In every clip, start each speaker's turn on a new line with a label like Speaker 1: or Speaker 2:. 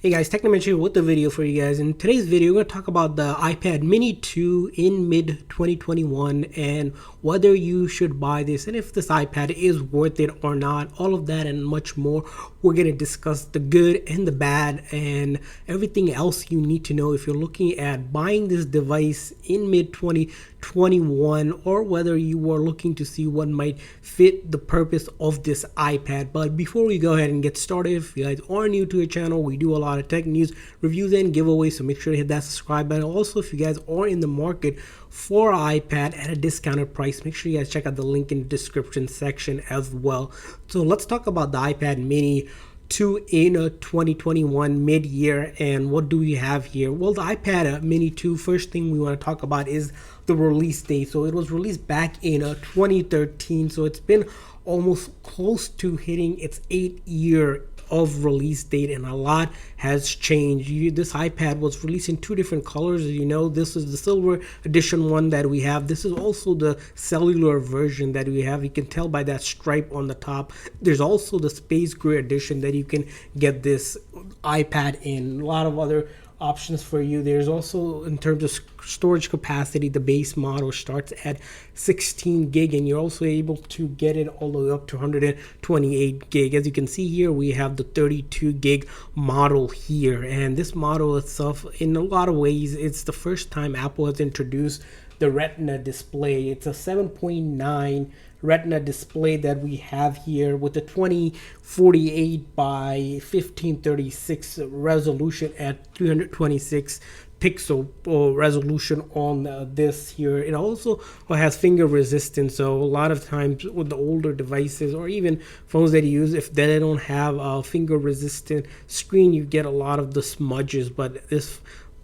Speaker 1: Hey guys, Technomensch here with the video for you guys. In today's video, we're going to talk about the iPad mini 2 in mid 2021 and whether you should buy this and if this iPad is worth it or not. All of that and much more. We're going to discuss the good and the bad and everything else you need to know if you're looking at buying this device in mid 2021 or whether you are looking to see what might fit the purpose of this iPad. But before we go ahead and get started, if you guys are new to the channel, we do a lot of tech news, reviews, and giveaways, so make sure to hit that subscribe button. Also, if you guys are in the market for an iPad at a discounted price, make sure you guys check out the link in the description section as well. So let's talk about the iPad mini 2 in 2021 mid-year, and what do we have here? Well, the iPad mini 2, first thing we want to talk about is the release date. So it was released back in 2013, so it's been almost close to hitting its 8-year of release date, and a lot has changed. This iPad was released in two different colors. As you know, this is the silver edition one that we have. This is also the cellular version that we have. You can tell by that stripe on the top. There's also the space gray edition that you can get this iPad in. A lot of other options for you. There's also, in terms of storage capacity, the base model starts at 16 gig, and you're also able to get it all the way up to 128 gig. As you can see here, we have the 32 gig model here, and this model itself, in a lot of ways, it's the first time Apple has introduced the Retina display. It's a 7.9 Retina display that we have here with the 2048 by 1536 resolution at 326 pixel resolution on this here. It also has finger resistance, so a lot of times with the older devices or even phones that you use, if they don't have a finger resistant screen, you get a lot of the smudges. But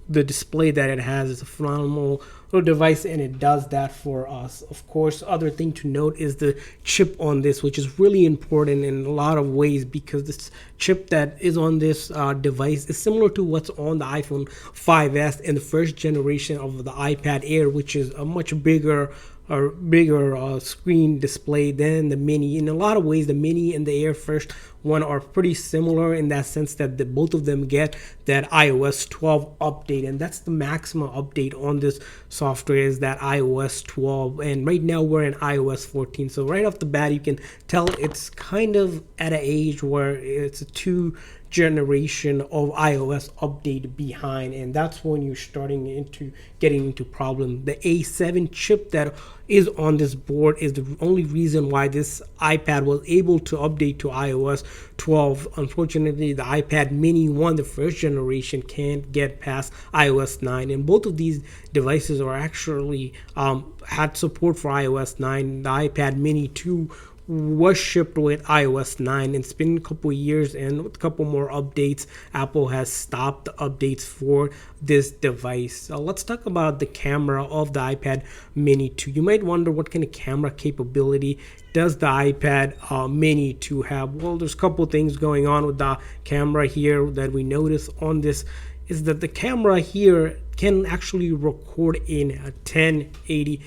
Speaker 1: the display that it has is a phenomenal little device, and it does that for us. Of course, other thing to note is the chip on this, which is really important in a lot of ways, because this chip that is on this device is similar to what's on the iPhone 5s and the first generation of the iPad Air, which is a much bigger screen display than the mini. In a lot of ways, the mini and the Air first one are pretty similar in that sense that both of them get that iOS 12 update, and that's the maximum update on this software, is that iOS 12, and right now we're in iOS 14. So right off the bat, you can tell it's kind of at an age where it's a 2 generation of iOS update behind, and that's when you're starting into getting into problem. The A7 chip that is on this board is the only reason why this iPad was able to update to iOS 12. Unfortunately, the iPad mini 1, the first generation, can't get past iOS 9, and both of these devices are actually had support for iOS 9. The iPad mini 2 was shipped with iOS 9. It's been a couple of years, and with a couple more updates, Apple has stopped the updates for this device. So let's talk about the camera of the iPad mini 2. You might wonder, what kind of camera capability does the iPad mini 2 have? Well, there's a couple things going on with the camera here that we notice on this, is that the camera here can actually record in a 1080p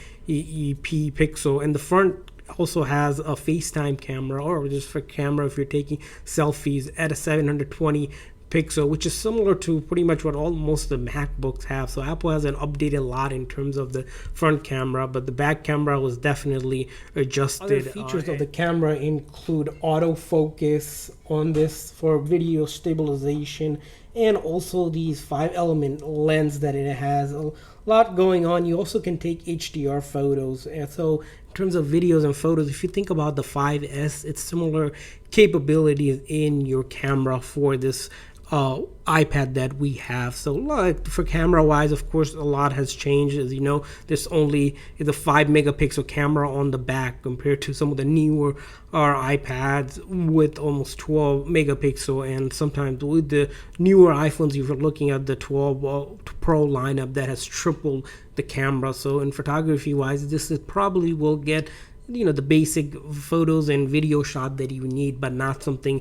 Speaker 1: pixel, and the front also has a FaceTime camera, or just for camera if you're taking selfies, at a 720 pixel, which is similar to pretty much what most of the MacBooks have. So Apple hasn't updated a lot in terms of the front camera, but the back camera was definitely adjusted. Other features of the camera include autofocus on this for video stabilization, and also these 5-element lens that it has. A lot going on. You also can take HDR photos, and so in terms of videos and photos, if you think about the 5S, it's similar capabilities in your camera for this iPad that we have. So like for camera wise, of course, a lot has changed. As you know, there's only the 5 megapixel camera on the back compared to some of the newer iPads with almost 12 megapixel, and sometimes with the newer iPhones, you're looking at the 12 Pro lineup that has tripled the camera. So in photography wise, this is probably will get the basic photos and video shot that you need, but not something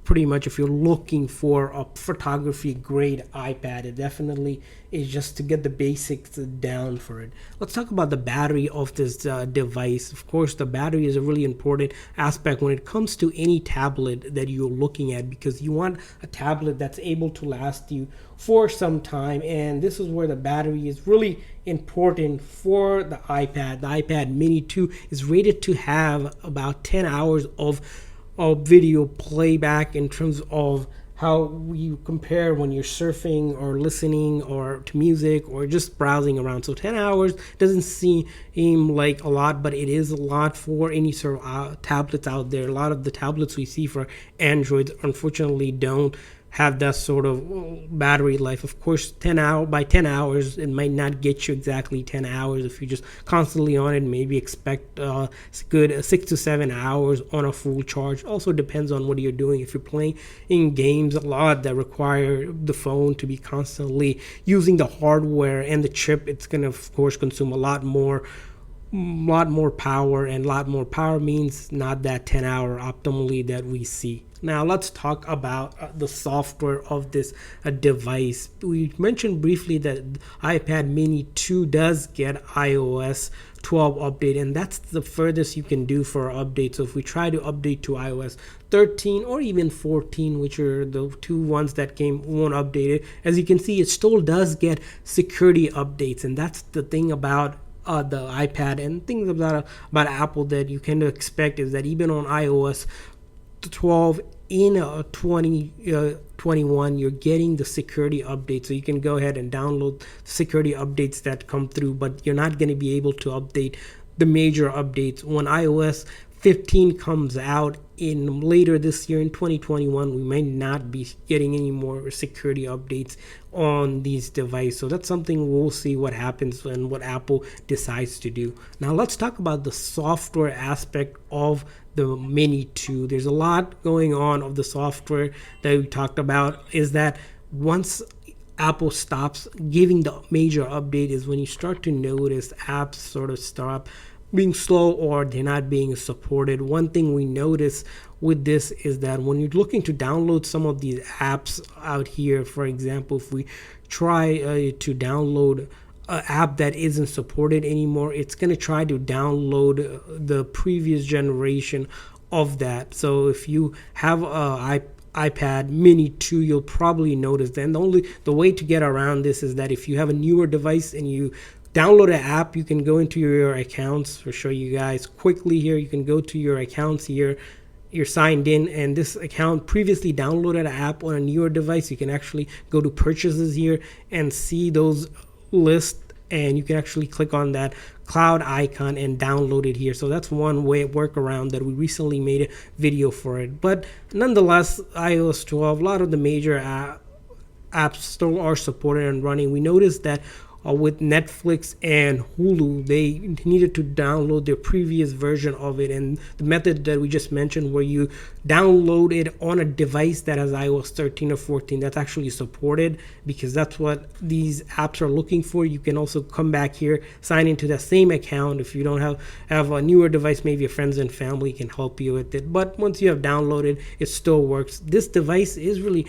Speaker 1: pretty much if you're looking for a photography grade iPad. It definitely is just to get the basics down for it. Let's talk about the battery of this device. Of course, the battery is a really important aspect when it comes to any tablet that you're looking at, because you want a tablet that's able to last you for some time, and this is where the battery is really important for the iPad. The iPad mini 2 is rated to have about 10 hours of video playback in terms of how you compare when you're surfing or listening or to music or just browsing around. So 10 hours doesn't seem like a lot, but it is a lot for any sort of tablets out there. A lot of the tablets we see for Androids unfortunately don't have that sort of battery life. Of course, by 10 hours, it might not get you exactly 10 hours. If you're just constantly on it, maybe expect good 6 to 7 hours on a full charge. Also depends on what you're doing. If you're playing in games a lot that require the phone to be constantly using the hardware and the chip, it's going to, of course, consume a lot more power, and a lot more power means not that 10-hour optimally that we see. Now let's talk about the software of this device. We mentioned briefly that iPad mini 2 does get iOS 12 update, and that's the furthest you can do for updates. So if we try to update to iOS 13 or even 14, which are the two ones that came won't update it, as you can see, it still does get security updates, and that's the thing about the iPad and things about Apple that you can expect is that even on iOS 12 in 2021, you're getting the security update, so you can go ahead and download security updates that come through, but you're not going to be able to update the major updates. When iOS 15 comes out in later this year in 2021, we may not be getting any more security updates on these devices. So that's something we'll see what happens and what Apple decides to do. Now let's talk about the software aspect of the Mini 2. There's a lot going on of the software that we talked about, is that once Apple stops giving the major update is when you start to notice apps sort of stop being slow or they're not being supported. One thing we notice with this is that when you're looking to download some of these apps out here, for example, if we try to download an app that isn't supported anymore, it's going to try to download the previous generation of that. So if you have a iPad mini 2, you'll probably notice that. And the way to get around this is that if you have a newer device and you download an app, you can go into your accounts. I'll show you guys quickly here. You can go to your accounts here. You're signed in, and this account previously downloaded an app on a newer device. You can actually go to purchases here and see those lists, and you can actually click on that cloud icon and download it here. So that's one way workaround that we recently made a video for it. But nonetheless, iOS 12, a lot of the major apps still are supported and running. We noticed that with Netflix and Hulu, they needed to download their previous version of it, and the method that we just mentioned where you download it on a device that has iOS 13 or 14, that's actually supported because that's what these apps are looking for. You can also come back here, sign into that same account. If you don't have a newer device, maybe your friends and family can help you with it, but once you have downloaded, it still works. This device is really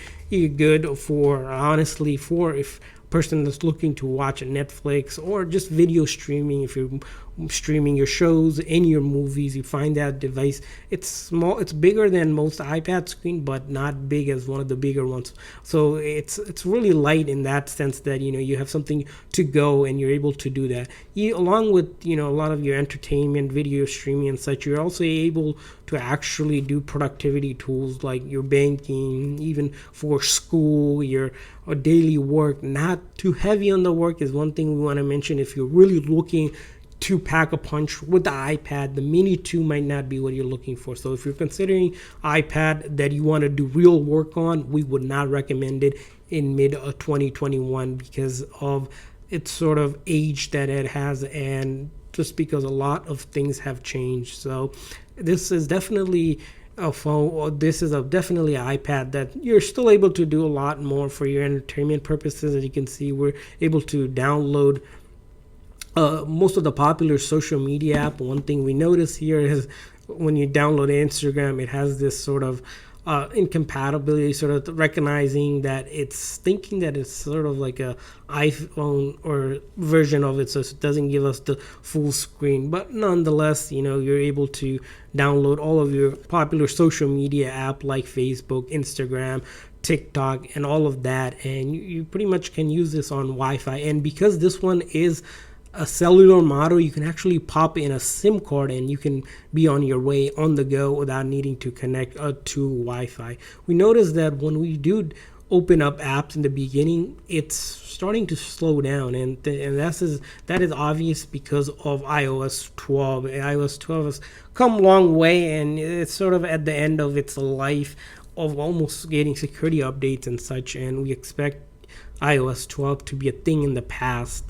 Speaker 1: good for, honestly, for if person that's looking to watch Netflix or just video streaming. If you're streaming your shows and your movies, you find that device. It's small, it's bigger than most iPad screen, but not big as one of the bigger ones. So it's really light in that sense that you have something to go and you're able to do that. Along with a lot of your entertainment, video streaming and such, you're also able to actually do productivity tools like your banking, even for school, your daily work. Not too heavy on the work is one thing we want to mention. If you're really looking to pack a punch with the iPad, the Mini 2 might not be what you're looking for. So if you're considering iPad that you want to do real work on, we would not recommend it in mid 2021 because of its sort of age that it has, and just because a lot of things have changed. So this is definitely a phone, or this is definitely an iPad that you're still able to do a lot more for your entertainment purposes. As you can see, we're able to download most of the popular social media app. One thing we notice here is when you download Instagram, it has this sort of incompatibility, sort of recognizing that it's thinking that it's sort of like a iPhone or version of it, so it doesn't give us the full screen. But nonetheless, you're able to download all of your popular social media app like Facebook, Instagram, TikTok, and all of that, and you pretty much can use this on Wi-Fi. And because this one is a cellular model, you can actually pop in a SIM card and you can be on your way on the go without needing to connect to Wi-Fi. We noticed that when we do open up apps in the beginning, it's starting to slow down, and that is obvious because of iOS 12. iOS 12 has come a long way, and it's sort of at the end of its life of almost getting security updates and such, and we expect iOS 12 to be a thing in the past.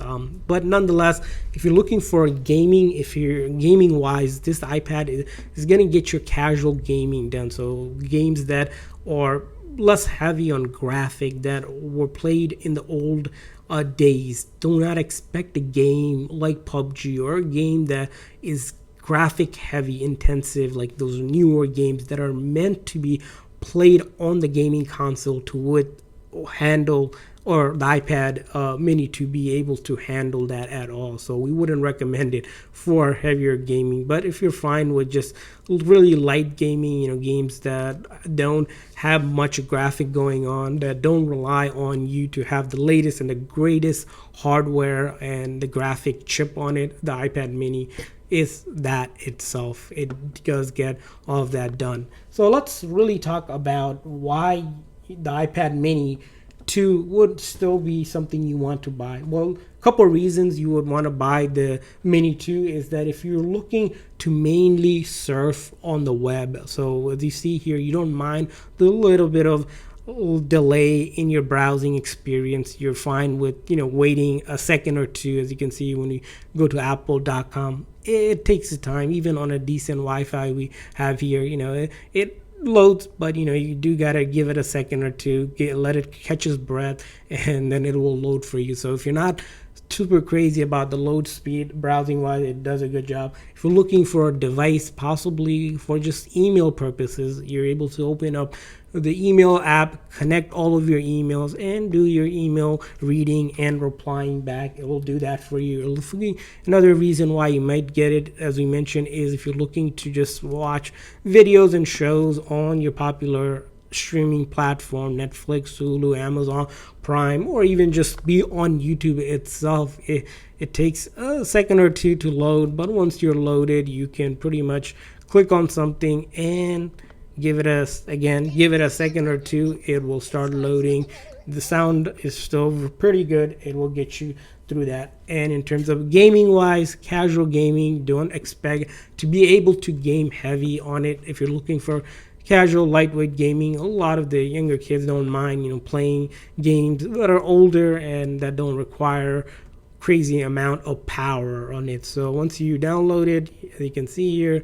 Speaker 1: But nonetheless, if you're looking for gaming, if you're gaming wise, this iPad is going to get your casual gaming done. So games that are less heavy on graphic, that were played in the old days. Do not expect a game like PUBG or a game that is graphic heavy intensive like those newer games that are meant to be played on the gaming console to handle, or the iPad mini to be able to handle that at all. So we wouldn't recommend it for heavier gaming. But if you're fine with just really light gaming, games that don't have much graphic going on, that don't rely on you to have the latest and the greatest hardware and the graphic chip on it, the iPad mini is that itself. It does get all of that done. So let's really talk about why the iPad mini 2 would still be something you want to buy. Well, a couple of reasons you would want to buy the Mini 2 is that if you're looking to mainly surf on the web, so as you see here, you don't mind the little bit of delay in your browsing experience. You're fine with waiting a second or two. As you can see, when you go to apple.com, it takes the time. Even on a decent Wi-Fi we have here, it loads, but you do gotta give it a second or two, let it catch its breath, and then it will load for you. So if you're not super crazy about the load speed browsing wise, it does a good job. If you're looking for a device possibly for just email purposes, you're able to open up the email app, connect all of your emails, and do your email reading and replying back. It will do that for you. Another reason why you might get it, as we mentioned, is if you're looking to just watch videos and shows on your popular streaming platform, Netflix, Hulu, Amazon Prime, or even just be on YouTube itself. It takes a second or two to load, but once you're loaded, you can pretty much click on something and give it a second or two. It will start loading. The sound is still pretty good. It will get you through that. And in terms of gaming wise, casual gaming, don't expect to be able to game heavy on it. If you're looking for casual lightweight gaming, a lot of the younger kids don't mind playing games that are older and that don't require crazy amount of power on it. So once you download it, as you can see here,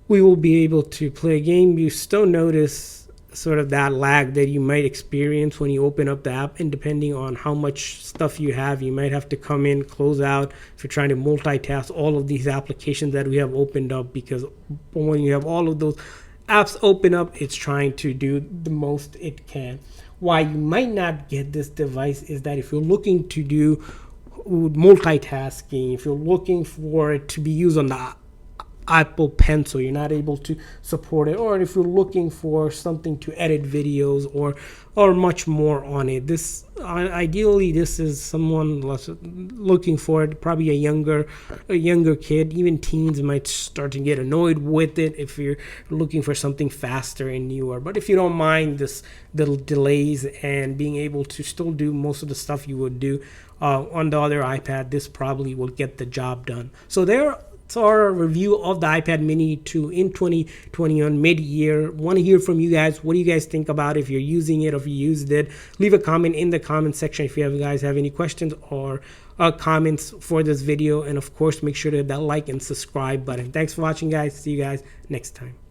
Speaker 1: we will be able to play a game. You still notice sort of that lag that you might experience when you open up the app, and depending on how much stuff you have, you might have to come in, close out if you're trying to multitask all of these applications that we have opened up, because when you have all of those apps open up, it's trying to do the most it can. Why you might not get this device is that if you're looking to do multitasking, if you're looking for it to be used on the Apple Pencil, you're not able to support it, or if you're looking for something to edit videos or much more on it. This ideally, this is someone looking for it, probably a younger kid. Even teens might start to get annoyed with it if you're looking for something faster and newer. But if you don't mind this little delays and being able to still do most of the stuff you would do on the other iPad, this probably will get the job done. So it's our review of the iPad mini 2 in 2021 mid-year. Want to hear from you guys. What do you guys think about it? If you're using it or if you used it, leave a comment in the comment section if you guys have any questions or comments for this video. And of course, make sure to hit that like and subscribe button. Thanks for watching, guys. See you guys next time.